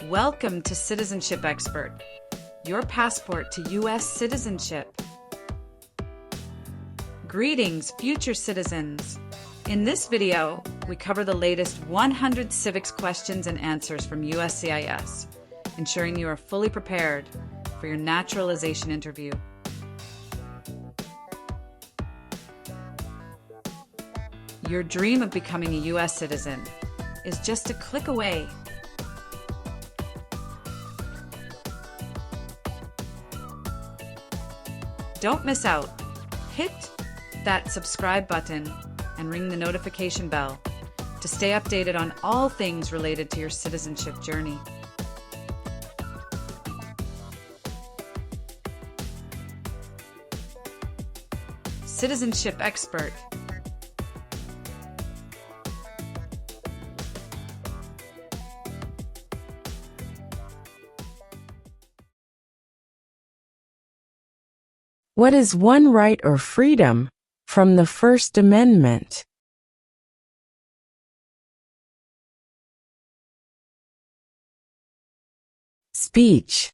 Welcome to Citizenship Expert, your passport to U.S. citizenship. Greetings, future citizens. In this video, we cover the latest 100 civics questions and answers from uscis, ensuring you are fully prepared for your naturalization interview. Your dream of becoming a U.S. citizen is just a click away. Don't miss out. Hit that subscribe button and ring the notification bell to stay updated on all things related to your citizenship journey. Citizenship Expert. What is one right or freedom from the First Amendment? Speech.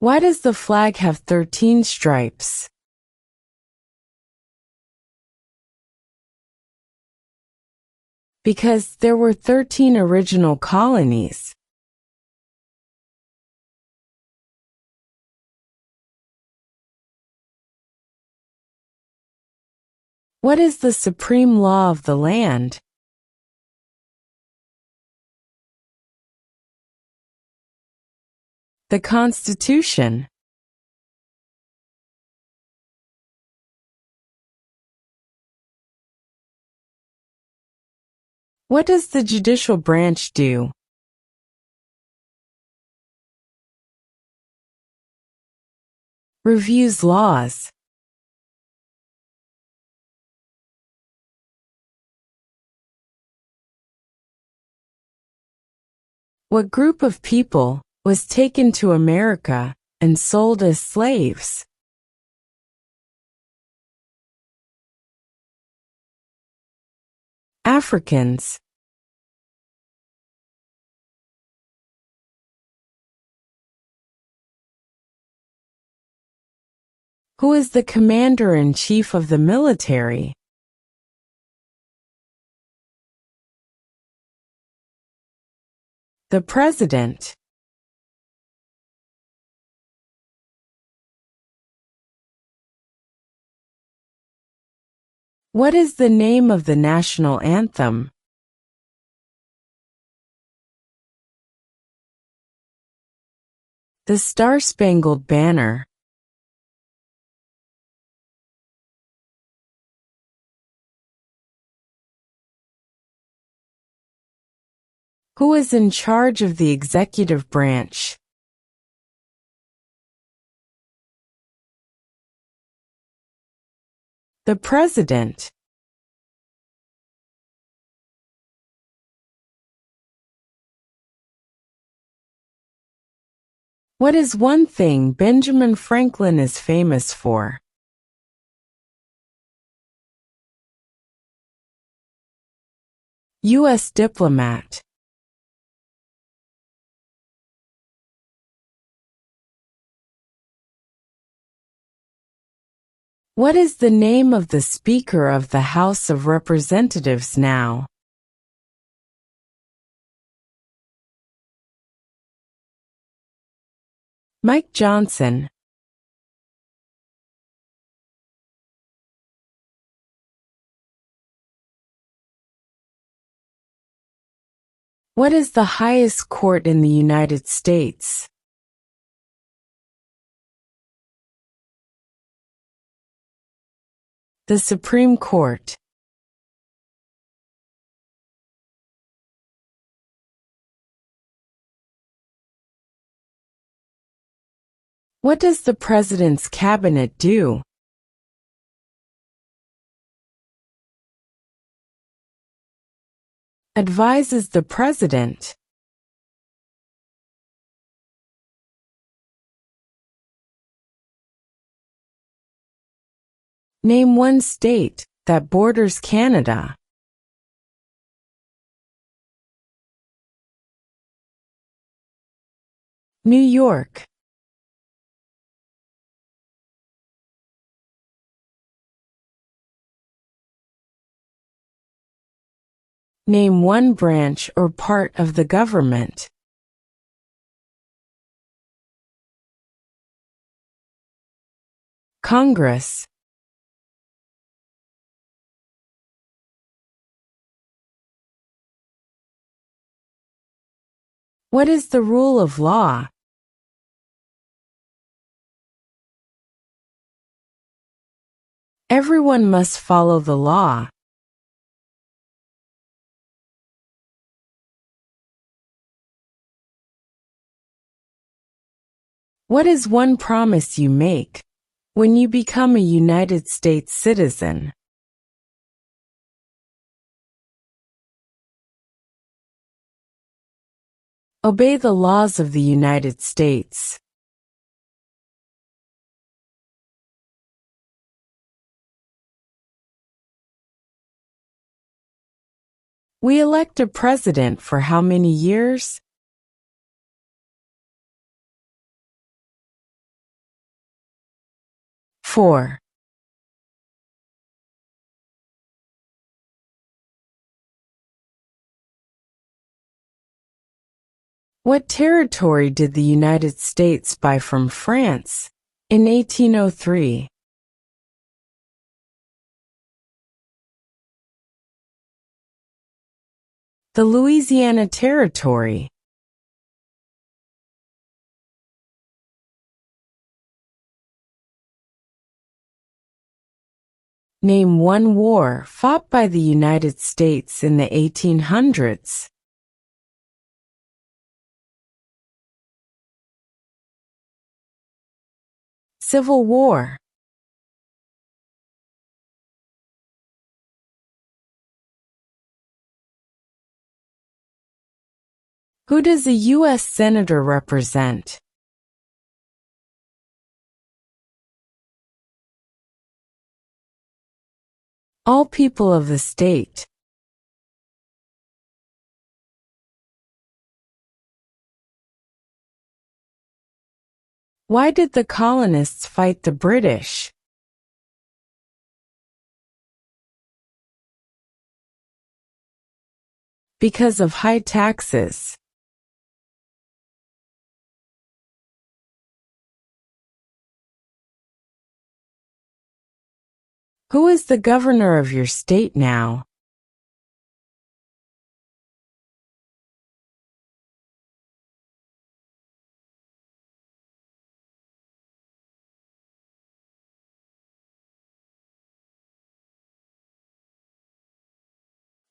Why does the flag have 13 stripes? Because there were 13 original colonies. What is the supreme law of the land? The Constitution. What does the judicial branch do? Reviews laws. What group of people was taken to America and sold as slaves? Africans. Who is the commander-in-chief of the military? The president. What is the name of the national anthem? The Star-Spangled Banner. Who is in charge of the executive branch? The president. What is one thing Benjamin Franklin is famous for? U.S. diplomat. What is the name of the Speaker of the House of Representatives now? Mike Johnson. What is the highest court in the United States? The Supreme Court. What does the President's cabinet do? Advises the President. Name one state that borders Canada. New York. Name one branch or part of the government. Congress. What is the rule of law? Everyone must follow the law. What is one promise you make when you become a United States citizen? Obey the laws of the United States. We elect a president for how many years? 4. What territory did the United States buy from France in 1803? The Louisiana Territory. Name one war fought by the United States in the 1800s. Civil War. Who does a U.S. Senator represent? All people of the state. Why did the colonists fight the British? Because of high taxes. Who is the governor of your state now?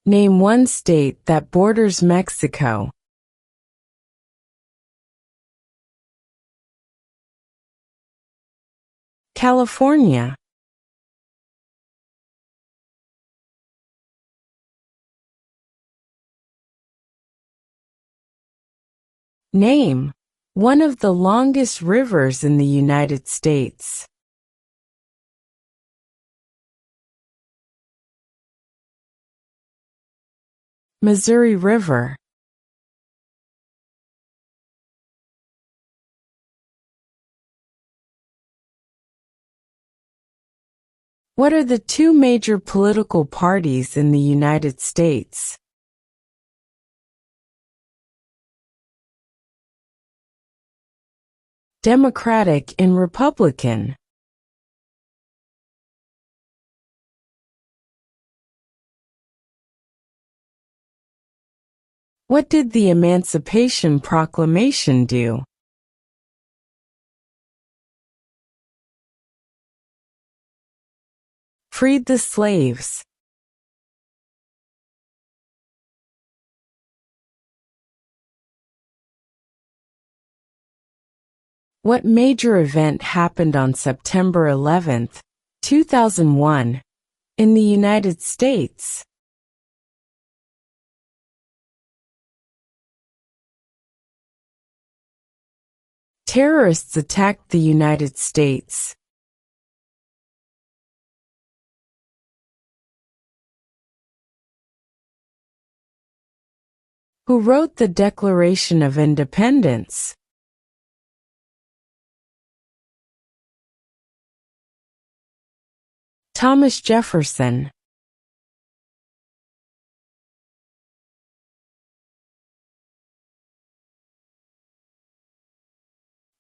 Name one state that borders Mexico. California. Name one of the longest rivers in the United States. Missouri River. What are the two major political parties in the United States? Democratic and Republican. What did the Emancipation Proclamation do? Freed the slaves. What major event happened on September 11, 2001, in the United States? Terrorists attacked the United States. Who wrote the Declaration of Independence? Thomas Jefferson.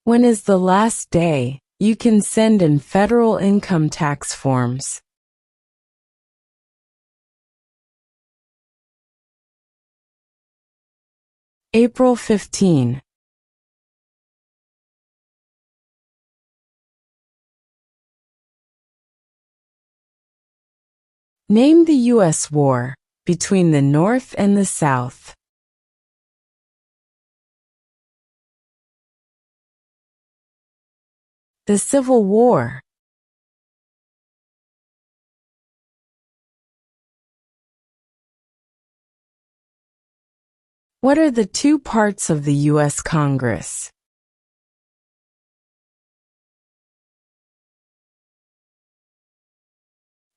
When is the last day you can send in federal income tax forms? April 15. Name the U.S. war between the North and the South. The Civil War. What are the two parts of the U.S. Congress?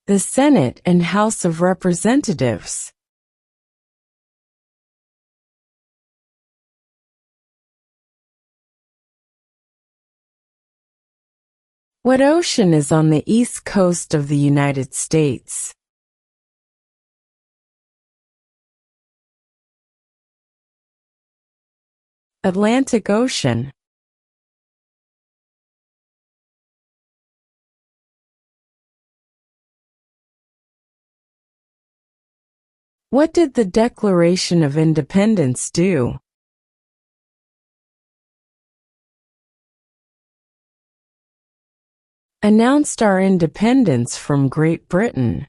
The Senate and House of Representatives. What ocean is on the east coast of the United States? Atlantic Ocean. What did the Declaration of Independence do? Announced our independence from Great Britain.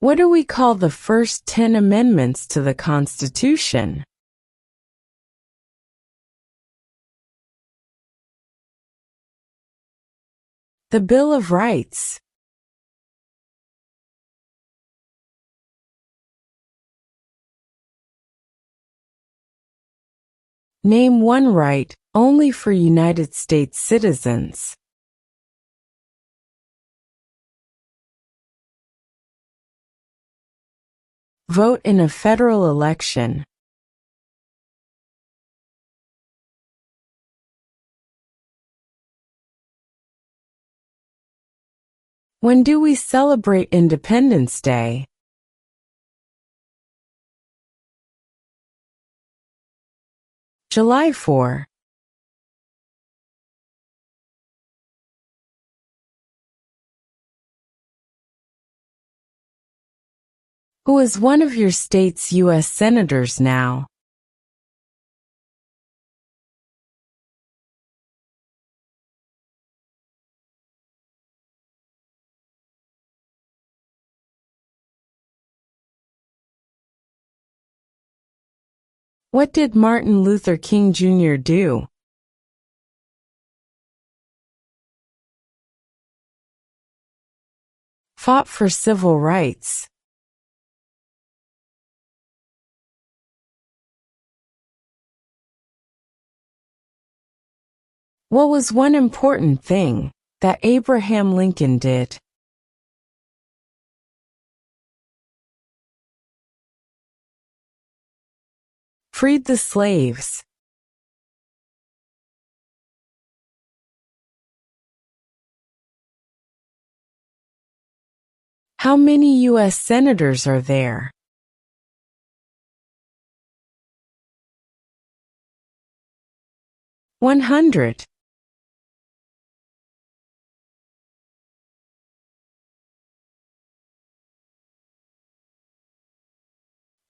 What do we call the first 10 amendments to the Constitution? The Bill of Rights. Name one right only for United States citizens. Vote in a federal election. When do we celebrate Independence Day? July 4. Who is one of your state's U.S. senators now? What did Martin Luther King Jr. do? Fought for civil rights. What was one important thing that Abraham Lincoln did? Freed the slaves. How many U.S. senators are there? 100.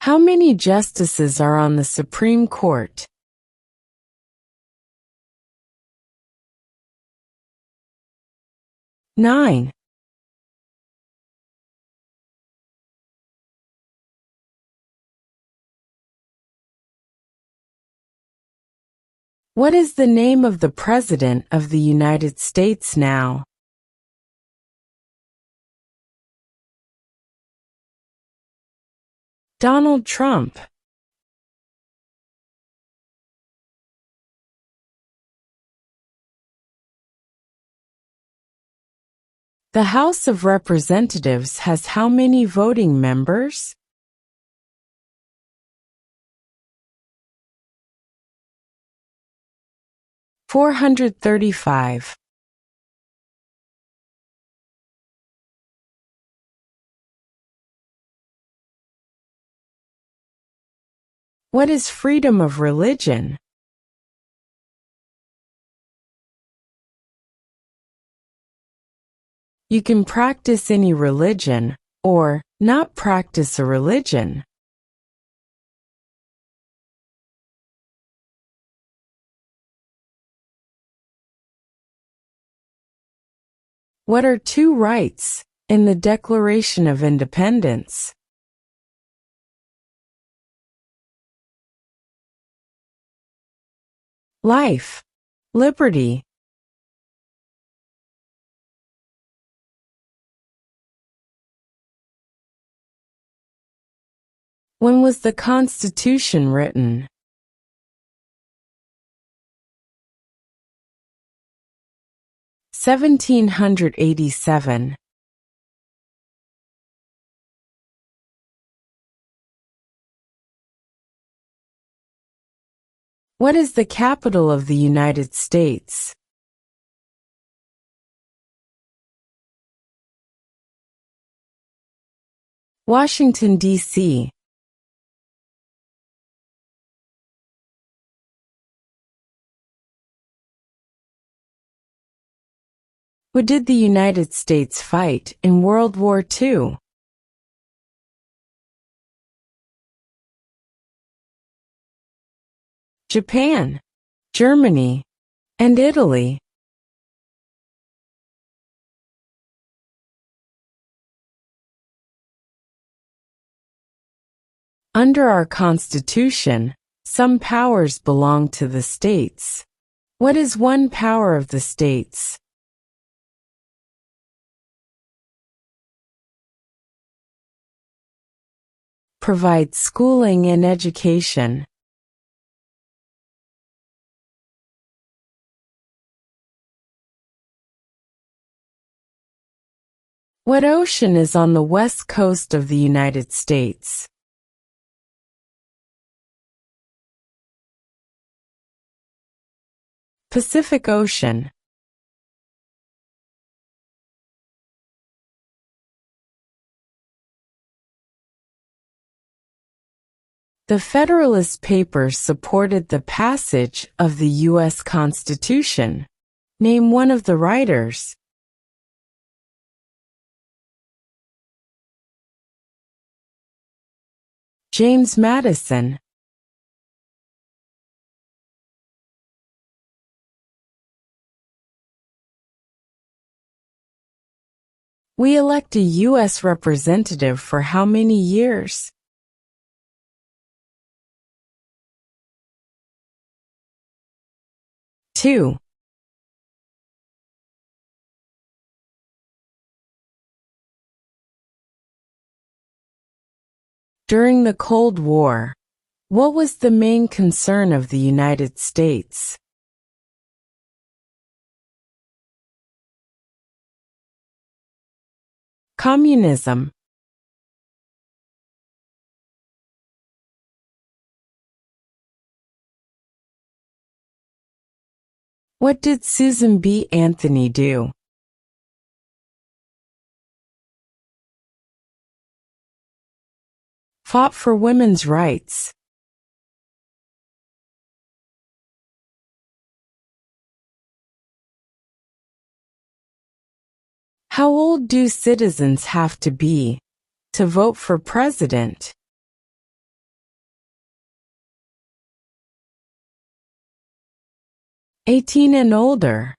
How many justices are on the Supreme Court? 9. What is the name of the President of the United States now? Donald Trump. The House of Representatives has how many voting members? 435. What is freedom of religion? You can practice any religion, or not practice a religion. What are two rights in the Declaration of Independence? Life, liberty. When was the Constitution written? 1787. What is the capital of the United States? Washington, D.C. Who did the United States fight in World War II? Japan, Germany, and Italy. Under our Constitution, some powers belong to the states. What is one power of the states? Provide schooling and education. What ocean is on the west coast of the United States? Pacific Ocean. The Federalist Papers supported the passage of the U.S. Constitution. Name one of the writers. James Madison. We elect a U.S. representative for how many years? 2. During the Cold War, what was the main concern of the United States? Communism. What did Susan B. Anthony do? Fought for women's rights. How old do citizens have to be to vote for president? 18 and older.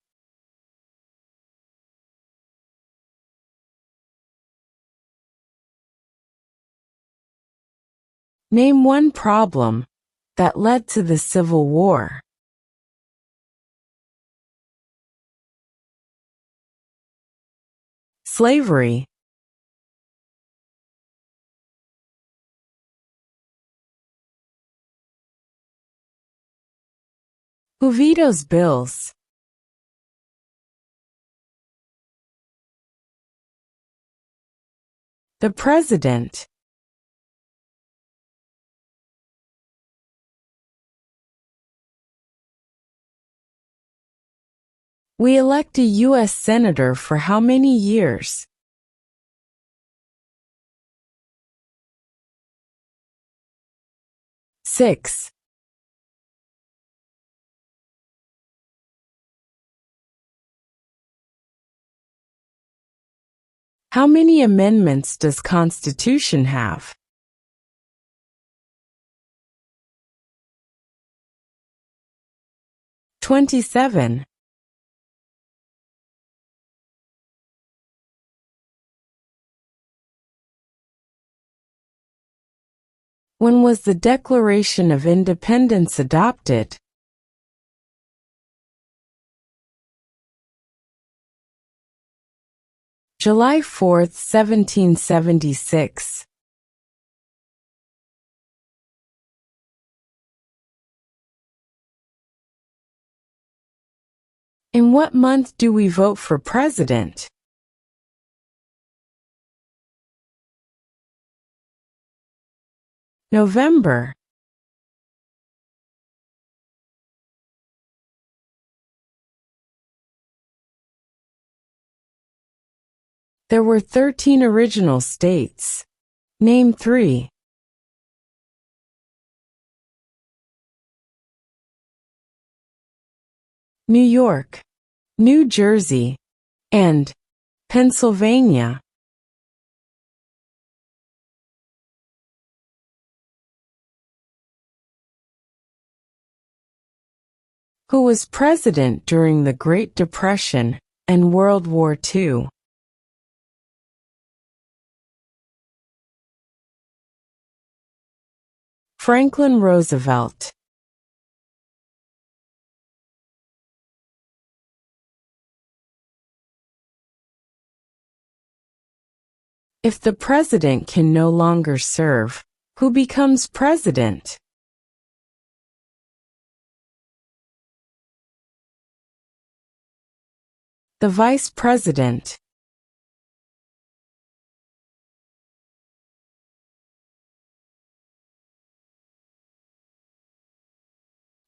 Name one problem that led to the Civil War. Slavery. Who vetoes bills? The President. We elect a U.S. Senator for how many years? 6. How many amendments does Constitution have? 27. When was the Declaration of Independence adopted? July 4, 1776. In what month do we vote for president? November. There were 13 original states. Name 3. New York, New Jersey, and Pennsylvania. Who was president during the Great Depression and World War II? Franklin Roosevelt. If the president can no longer serve, who becomes president? The vice president.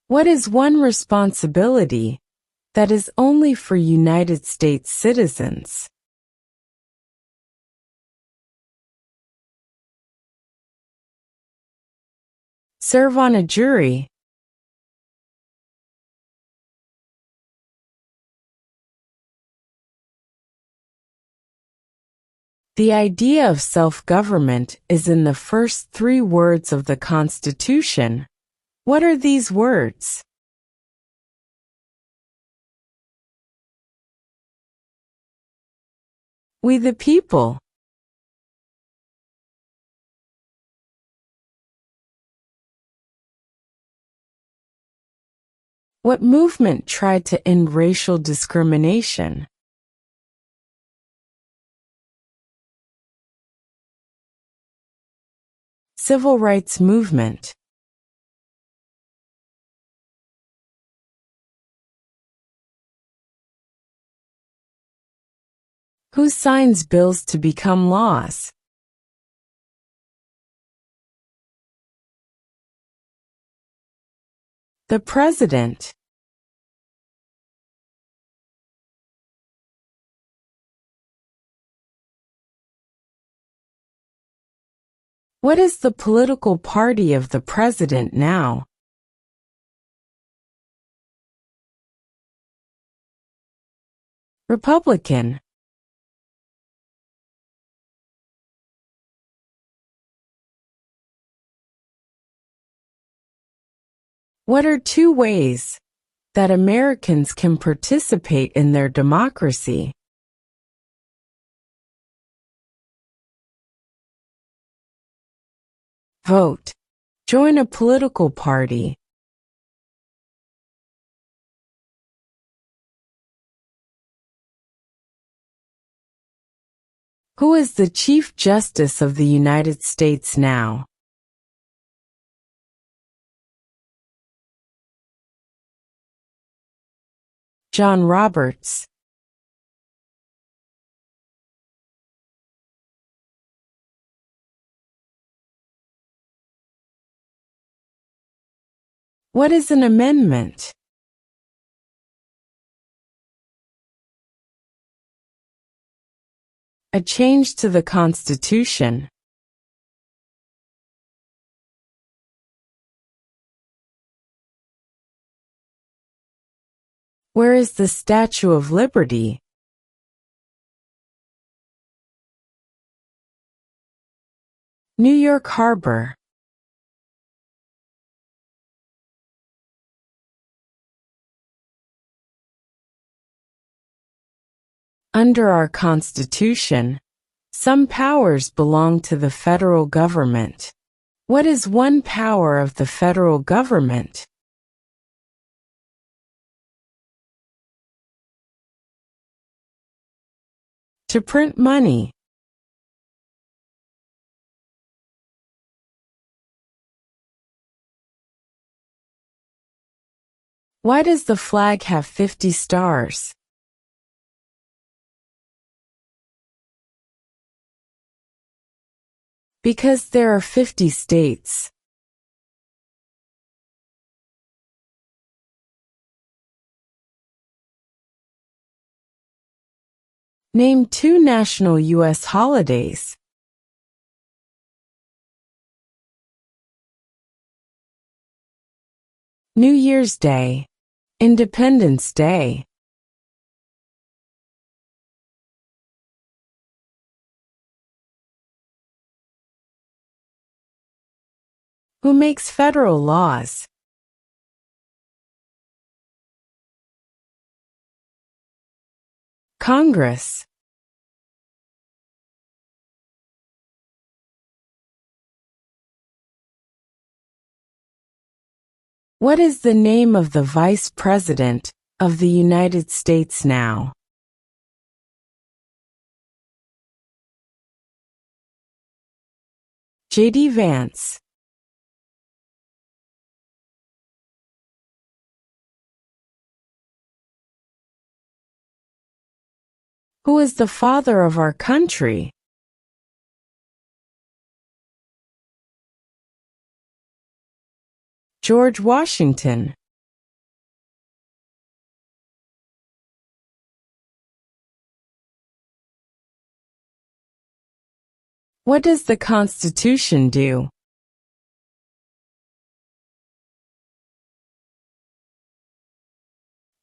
What is one responsibility that is only for United States citizens? Serve on a jury. The idea of self-government is in the first 3 words of the Constitution. What are these words? We the people. What movement tried to end racial discrimination? Civil rights movement. Who signs bills to become laws? The President. What is the political party of the President now? Republican. What are 2 ways that Americans can participate in their democracy? Vote. Join a political party. Who is the Chief Justice of the United States now? John Roberts. What is an amendment? A change to the Constitution. Where is the Statue of Liberty? New York Harbor. Under our Constitution, some powers belong to the federal government. What is one power of the federal government? To print money. Why does the flag have 50 stars? Because there are 50 states. Name 2 national U.S. holidays. New Year's Day. Independence Day. Who makes federal laws? Congress. What is the name of the Vice President of the United States now? J.D. Vance. Who is the father of our country? George Washington. What does the Constitution do?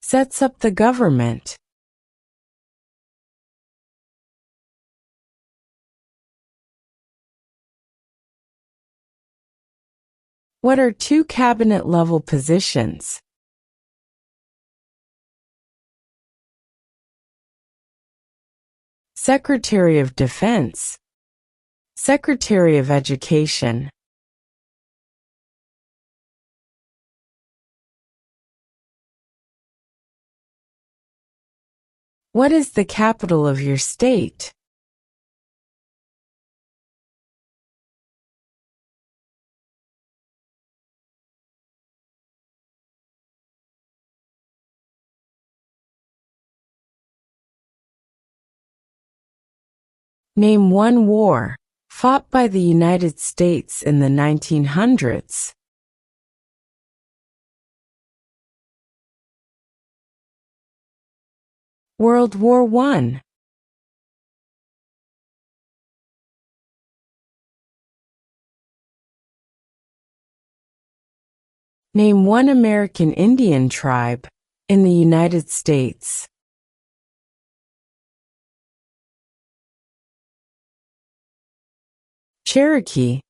Sets up the government. What are 2 cabinet-level positions? Secretary of Defense. Secretary of Education. What is the capital of your state? Name 1 war fought by the United States in the 1900s. World War I. Name 1 American Indian tribe in the United States. Cherokee.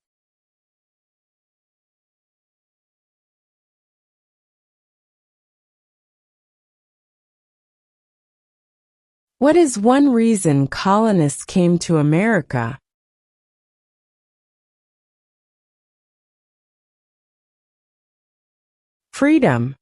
What is one reason colonists came to America? Freedom.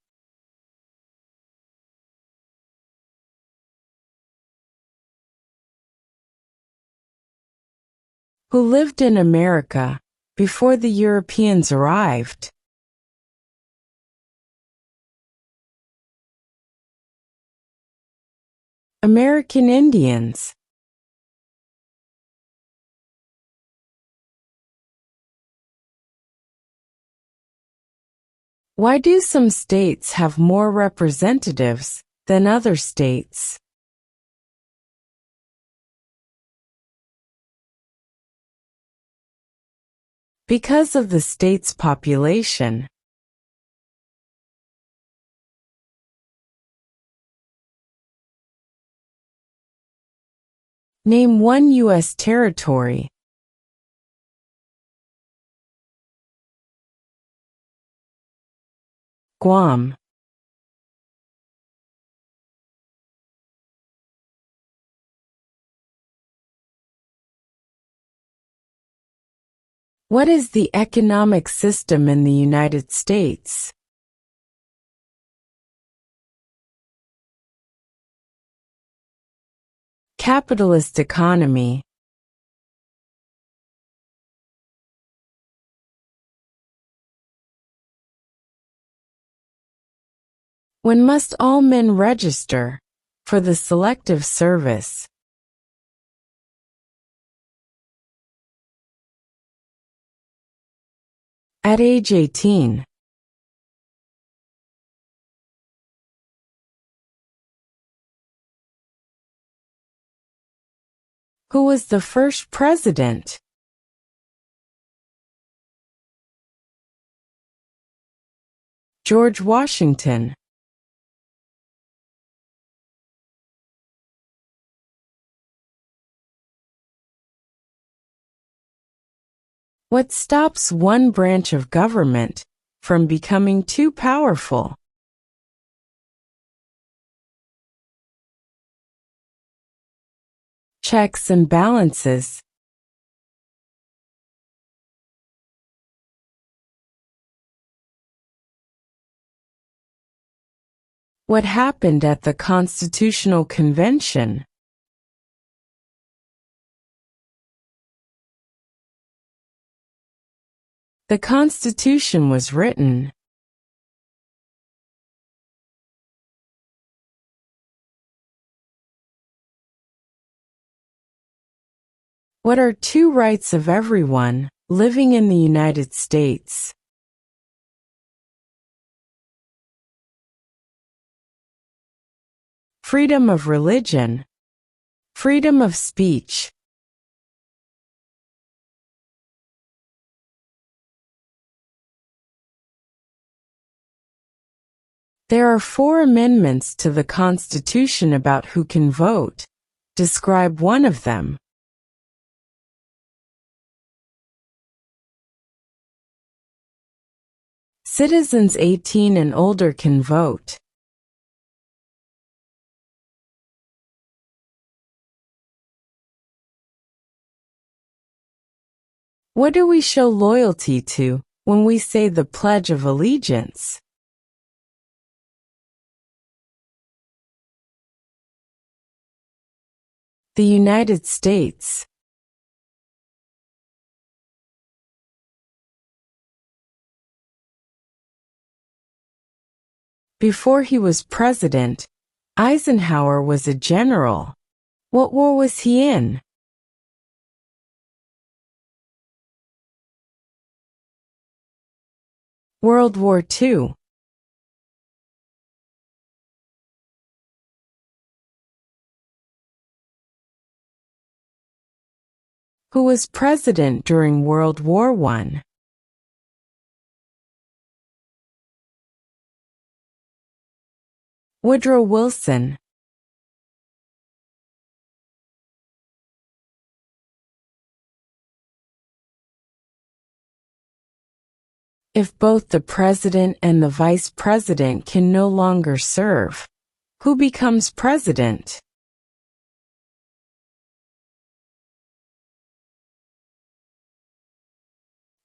Who lived in America before the Europeans arrived? American Indians. Why do some states have more representatives than other states? Because of the state's population. Name one U.S. territory. Guam. What is the economic system in the United States? Capitalist economy. When must all men register for the Selective Service? At age 18. Who was the first president? George Washington. What stops one branch of government from becoming too powerful? Checks and balances. What happened at the Constitutional Convention? The Constitution was written. What are two rights of everyone living in the United States? Freedom of religion. Freedom of speech. There are 4 amendments to the Constitution about who can vote. Describe one of them. Citizens 18 and older can vote. What do we show loyalty to when we say the Pledge of Allegiance? The United States. Before he was president, Eisenhower was a general. What war was he in? World War II. Who was president during World War I? Woodrow Wilson. If both the president and the vice president can no longer serve, who becomes president?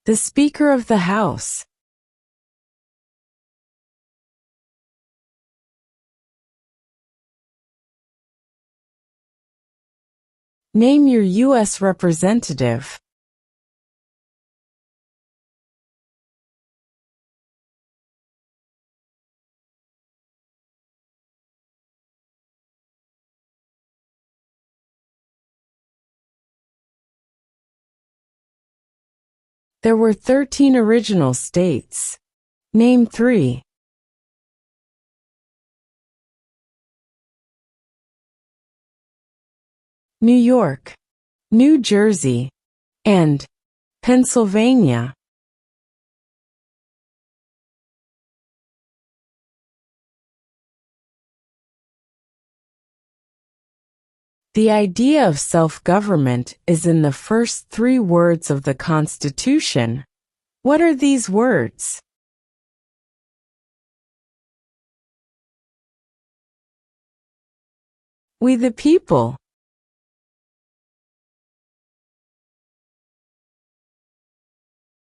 The Speaker of the House. Name your U.S. representative. There were 13 original states. Name 3. New York, New Jersey, and Pennsylvania. The idea of self-government is in the first 3 words of the Constitution. What are these words? We the people.